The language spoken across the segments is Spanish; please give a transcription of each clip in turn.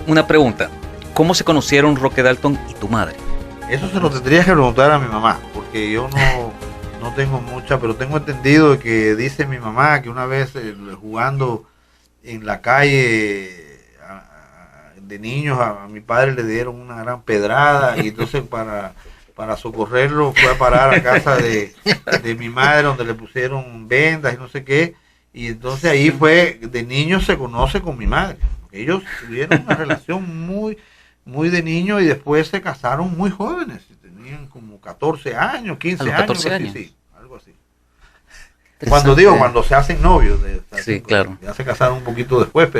Una pregunta. ¿Cómo se conocieron Roque Dalton y tu madre? Eso se lo tendrías que preguntar a mi mamá, porque yo no tengo mucha, pero tengo entendido que dice mi mamá que una vez jugando en la calle de niños a mi padre le dieron una gran pedrada y entonces para socorrerlo fue a parar a casa de mi madre donde le pusieron vendas y no sé qué, y entonces ahí fue, de niños se conoce con mi madre. Ellos tuvieron una relación muy de niño y después se casaron muy jóvenes, tenían como 14 años, 15 años, 14 años. Sí, algo así. Cuando se hacen novios, sí, claro. Ya se casaron un poquito después,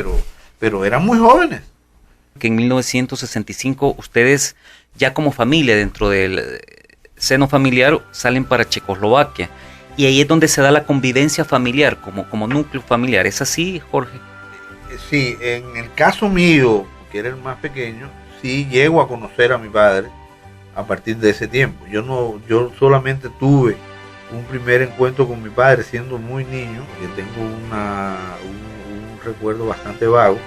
pero eran muy jóvenes. Que en 1965 ustedes ya como familia dentro del seno familiar salen para Checoslovaquia y ahí es donde se da la convivencia familiar como núcleo familiar. ¿Es así, Jorge? Sí, en el caso mío, que era el más pequeño, sí llego a conocer a mi padre a partir de ese tiempo. Yo solamente tuve un primer encuentro con mi padre siendo muy niño, que tengo un recuerdo bastante vago,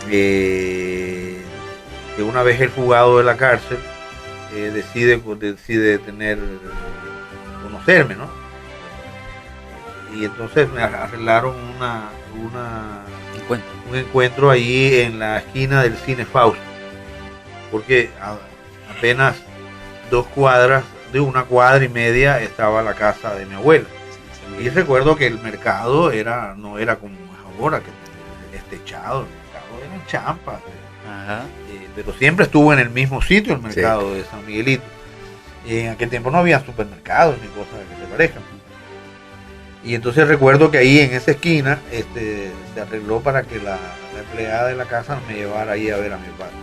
que una vez el fugado de la cárcel decide conocerme, ¿no? Y entonces me arreglaron un encuentro ahí en la esquina del Cine Fausto, porque apenas 2 cuadras, de 1 cuadra y media estaba la casa de mi abuela. Y recuerdo que el mercado no era como ahora, que es techado, el mercado eran champas. Ajá. Pero siempre estuvo en el mismo sitio el mercado de San Miguelito. Y en aquel tiempo no había supermercados ni cosas que se parezcan. Y entonces recuerdo que ahí en esa esquina se arregló para que la empleada de la casa me llevara ahí a ver a mi padre.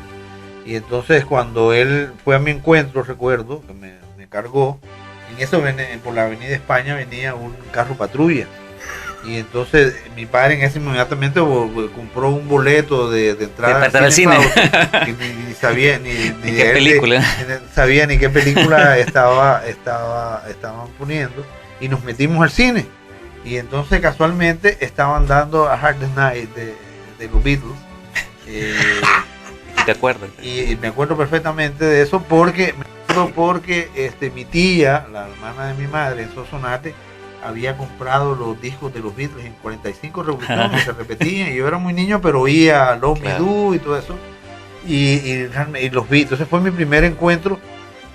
Y entonces cuando él fue a mi encuentro, recuerdo que me cargó, en eso por la avenida España venía un carro patrulla. Y entonces mi padre en ese inmediatamente compró un boleto de entrada al cine. Que ni sabía ni qué película. Sabía ni qué película estaban poniendo, y nos metimos al cine. Y entonces casualmente estaban dando a Hard Night de los Beatles. ¿Te acuerdas? Y me acuerdo perfectamente de eso porque mi tía, la hermana de mi madre, en Sonsonate, había comprado los discos de los Beatles en 45 revoluciones que se repetían, y yo era muy niño, pero oía Love Me Do y todo eso, y los Beatles. Entonces fue mi primer encuentro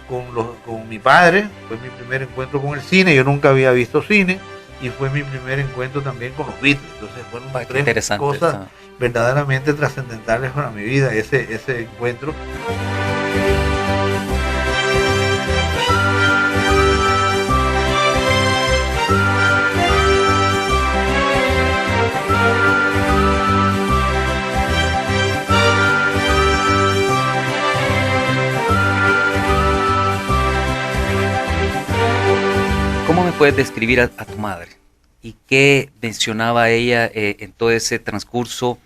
con mi padre, fue mi primer encuentro con el cine. Yo nunca había visto cine, y fue mi primer encuentro también con los Beatles. Entonces fueron 3 cosas verdaderamente trascendentales para mi vida, ese encuentro. ¿Cómo me puedes describir a tu madre? ¿Y qué mencionaba ella en todo ese transcurso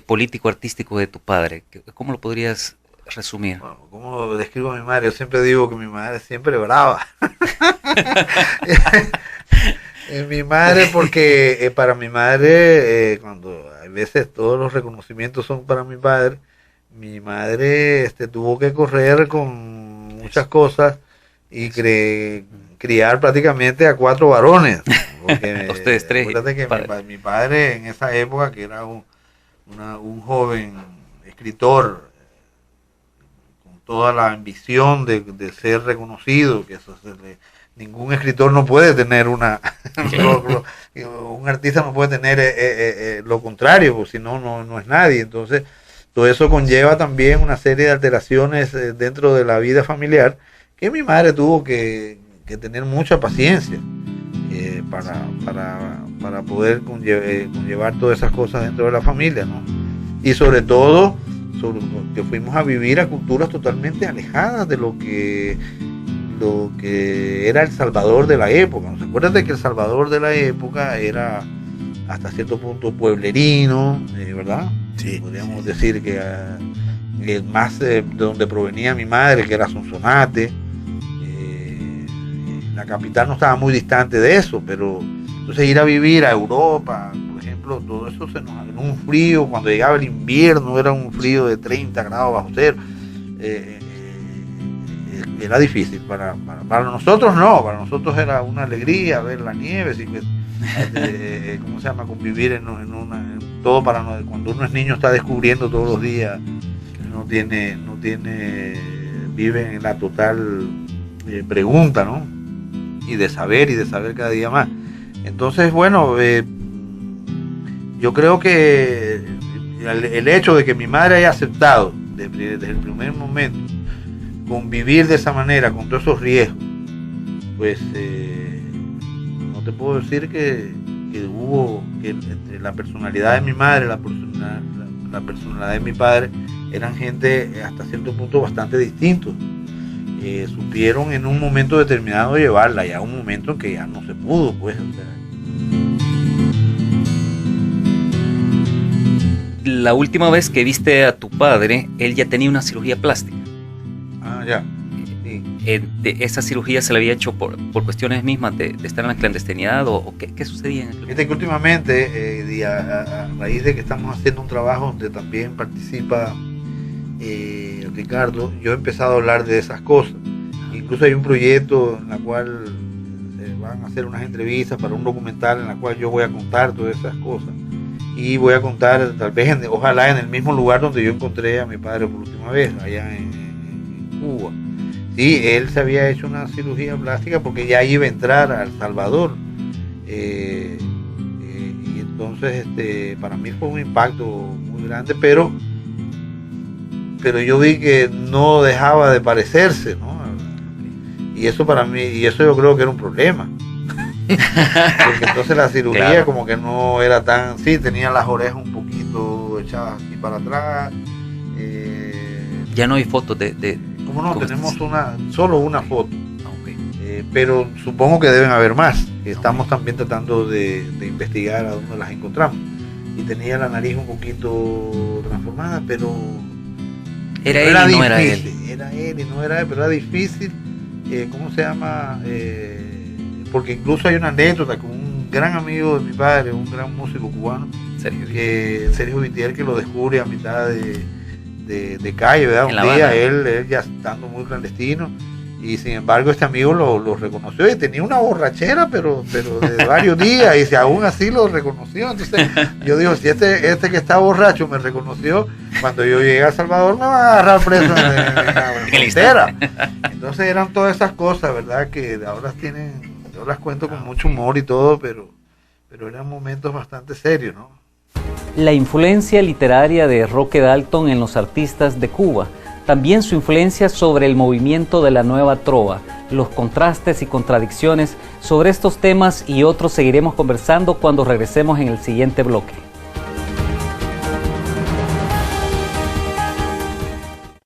político-artístico de tu padre? ¿Cómo lo podrías resumir? Bueno, ¿cómo describo a mi madre? Yo siempre digo que mi madre es siempre brava. Mi madre, porque para mi madre, cuando a veces todos los reconocimientos son para mi padre tuvo que correr con muchas cosas y criar prácticamente a 4 varones. Porque, ustedes 3. Acuérdate que mi padre en esa época, que era un joven escritor con toda la ambición de ser reconocido, que eso ningún escritor no puede tener un artista no puede tener lo contrario, porque si no es nadie. Entonces todo eso conlleva también una serie de alteraciones dentro de la vida familiar, que mi madre tuvo que tener mucha paciencia para poder conllevar todas esas cosas dentro de la familia, ¿no? Y sobre todo que fuimos a vivir a culturas totalmente alejadas de lo que era El Salvador de la época. ¿No se acuerdan de que El Salvador de la época era hasta cierto punto pueblerino, ¿verdad? Sí. Podríamos decir que más de donde provenía mi madre, que era Sonsonate. La capital no estaba muy distante de eso, pero entonces ir a vivir a Europa, por ejemplo, ejemplo, todo eso en un frío, cuando llegaba el invierno, era un frío de 30 grados bajo cero. Era difícil, para nosotros no, para nosotros era una alegría ver la nieve, ¿cómo se llama? Convivir en todo cuando uno es niño está descubriendo todos los días, vive en la total pregunta, ¿no? Y de saber cada día más. Entonces, bueno, yo creo que el hecho de que mi madre haya aceptado desde el primer momento convivir de esa manera con todos esos riesgos, pues no te puedo decir que entre la personalidad de mi madre y la personalidad de mi padre eran gente hasta cierto punto bastante distintos. Supieron en un momento determinado llevarla, ya un momento en que ya no se pudo, pues. O sea. La última vez que viste a tu padre, él ya tenía una cirugía plástica. Ah, ya. Sí. ¿Esa cirugía se le había hecho por cuestiones mismas de estar en la clandestinidad o qué sucedía? Fíjate que últimamente, a raíz de que estamos haciendo un trabajo donde también participa Ricardo, yo he empezado a hablar de esas cosas. Incluso hay un proyecto en la cual se van a hacer unas entrevistas para un documental en la cual yo voy a contar todas esas cosas. Y voy a contar, tal vez, ojalá en el mismo lugar donde yo encontré a mi padre por última vez, allá en Cuba. Sí, él se había hecho una cirugía plástica porque ya iba a entrar a El Salvador. Y entonces para mí fue un impacto muy grande, pero yo vi que no dejaba de parecerse, ¿no? Y eso para mí, y eso yo creo que era un problema. Porque entonces la cirugía claro, como que no era tan, sí, tenía las orejas un poquito echadas así para atrás. Ya no hay fotos de ¿cómo no? Tenemos solo una foto. Okay. Pero supongo que deben haber más. Estamos también tratando de investigar a dónde las encontramos. Y tenía la nariz un poquito transformada, pero era él y no era él. Era él y no era él, pero era difícil. ¿Cómo se llama? Porque incluso hay una anécdota con un gran amigo de mi padre, un gran músico cubano, Sergio Vitier, que lo descubre a mitad de calle, ¿verdad? Un día él ya estando muy clandestino, y sin embargo este amigo lo reconoció y tenía una borrachera, pero de varios días, y si aún así lo reconoció. Entonces yo digo, si este que está borracho me reconoció, cuando yo llegue a El Salvador me van a agarrar preso en la frontera. Entonces eran todas esas cosas, ¿verdad? Que ahora yo las cuento con mucho humor y todo, pero eran momentos bastante serios, ¿no? La influencia literaria de Roque Dalton en los artistas de Cuba, también su influencia sobre el movimiento de la nueva trova, los contrastes y contradicciones. Sobre estos temas y otros seguiremos conversando cuando regresemos en el siguiente bloque.